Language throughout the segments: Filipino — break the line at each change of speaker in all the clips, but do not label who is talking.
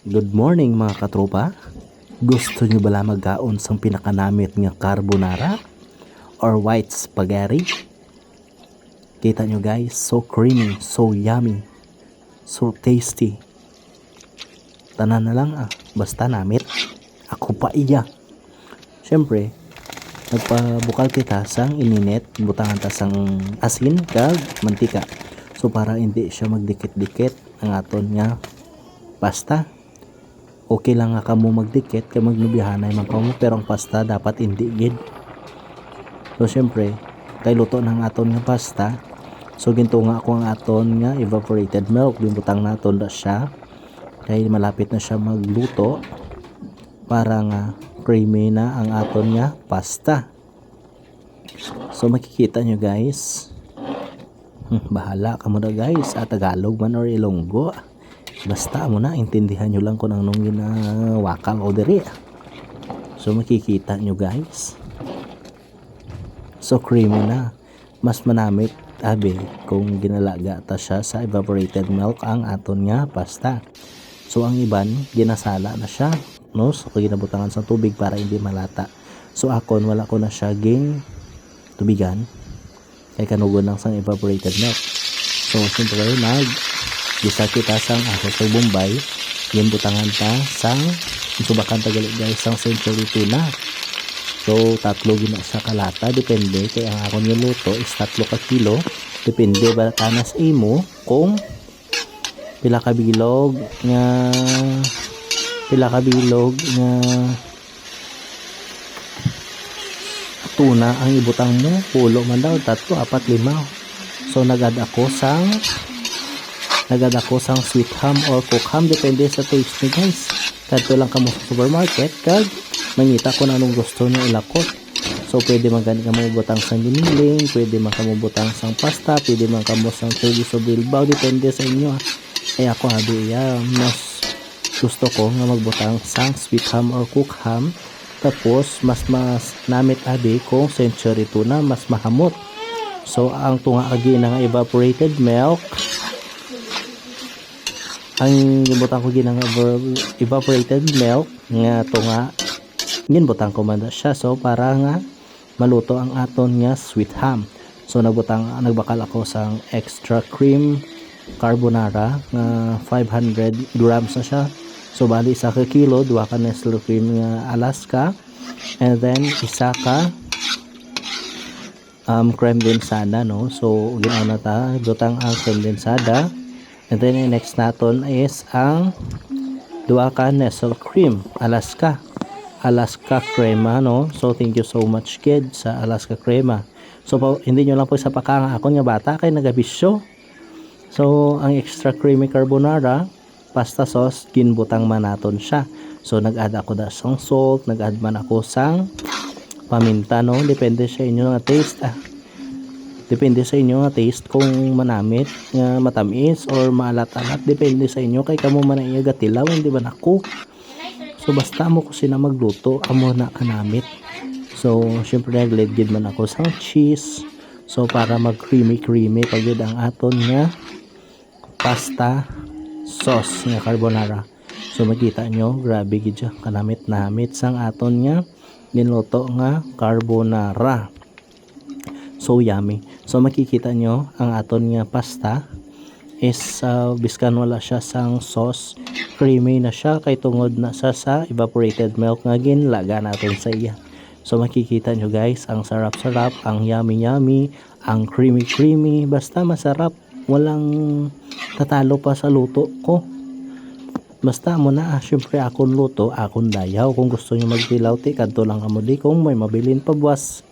Good morning mga katropa. Gusto nyo bala magkaon sang pinakanamit nga carbonara or white spaghetti? Kita nyo guys, so creamy, so yummy, so tasty. Tanan na lang basta namit. Ako pa iya. Siyempre, nagpabukal kita sang ininit, butangan ta sang asin kag mantika. So para hindi siya magdikit-dikit ang aton nga pasta. Okay lang nga kamo magdikit kay magnubihanay man kamo, pero ang pasta dapat hindi gid. So syempre kay luto ng aton nga pasta, so gintunga ko ang aton nga evaporated milk, butang naton da siya kay malapit na siya magluto para nga creamy na ang aton nga pasta. So makikita nyo guys, bahala ka mo na guys sa Tagalog man or Ilonggo, basta mo na intindihan nyo lang kung anong ginawakal o diri. So makikita nyo guys, so creamy na, mas manamit kung ginalaga ta siya sa evaporated milk ang aton nga pasta. So ang iban ginasala na siya, no? So ginabutangan sa tubig para hindi malata. So akon wala ko na siya ging tubigan kay kanugon lang sang evaporated milk. So siyempre gisa kita sang aso sa Bombay, yung butangan ta sang subakan tagali guys sang century tuna. So tatlo gina sa kalata, depende kay ang akon yung luto is 3 ka kilo, depende ba tanas imo kung pila ka bilog nga tuna ang ibutang mo, pulo man daw 3, 4, 5. So nagad ako sang sweet ham or cook ham, depende sa taste ni guys. Kadto lang kamo sa supermarket kag mangita kung anong gusto niyo ilakot. So pwede man gani kamo butang sang giniling, pwede man kamo butang sang pasta, pwede man kamo sang chorizo bilbao, depende sa inyo. Ay ako mas gusto ko nga magbutang sang sweet ham or cook ham. Tapos mas namit kung century tuna, mas mahamot. So ang tunga agi nga evaporated milk, ang gibutang ko ginang evaporated milk nga tunga ginbutang ko man siya, so para nga maluto ang aton nga sweet ham. So nagbakal ako sang extra cream carbonara nga 500 grams na siya. So bali isa ka kilo, 2 ka Nestle cream nga Alaska, and then isa ka creme densada, no? So ginauna ta butang ang creme densada, and then next naton is ang 2 ka Nestle cream Alaska crema, no? So thank you so much kid sa Alaska crema. So hindi nyo lang po sa pakanga ako nga bata kay nagabisyo. So ang extra creamy carbonara pasta sauce ginbutang manaton siya. So nag-add ako da sang salt, nag-add man ako sang paminta, no? Depende sa inyo nga taste. Depende sa inyo nga taste kung manamit nga matamis or maalat-alat, depende sa inyo kay kamo man iya gatilaw, hindi ba nako. So basta mo ko sina magluto, amo na kanamit. So syempre nag-add man ako sang cheese, so para mag creamy pagid ang aton nga pasta sauce nga carbonara. So makita nyo, grabe gid siya kanamit sang aton nga niluto nga carbonara. So yummy. So makikita nyo ang aton nga pasta is biskan wala siya sang sauce, creamy na siya kay tungod na sa evaporated milk nga ginlaga natin sa iya. So makikita nyo guys, ang sarap-sarap, ang yummy, ang creamy, basta masarap. Walang tatalo pa sa luto ko. Basta mo na syempre akon luto, akon dayaw. Kung gusto nyo magdilaw kadto lang amo di kung may mabilin pa buwas.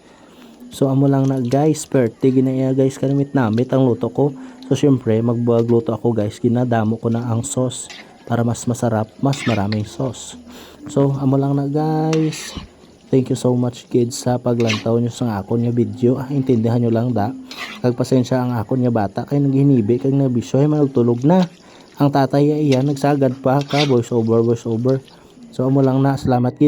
So amo lang na guys, perte ginaya guys kanamit namit ang luto ko. So syempre magbuwag luto ako guys, ginadamo ko na ang sauce para mas masarap, mas maraming sauce. So amo lang na guys. Thank you so much kids sa paglantaw nyo sa akon nga video. Intindihan nyo lang da, kag pasensya ang akon nga bata kay naghinibi kag nabisyo ay managtulog na. Ang tatay iyan nagsagad pa ka voice over. So amo lang na, salamat kids.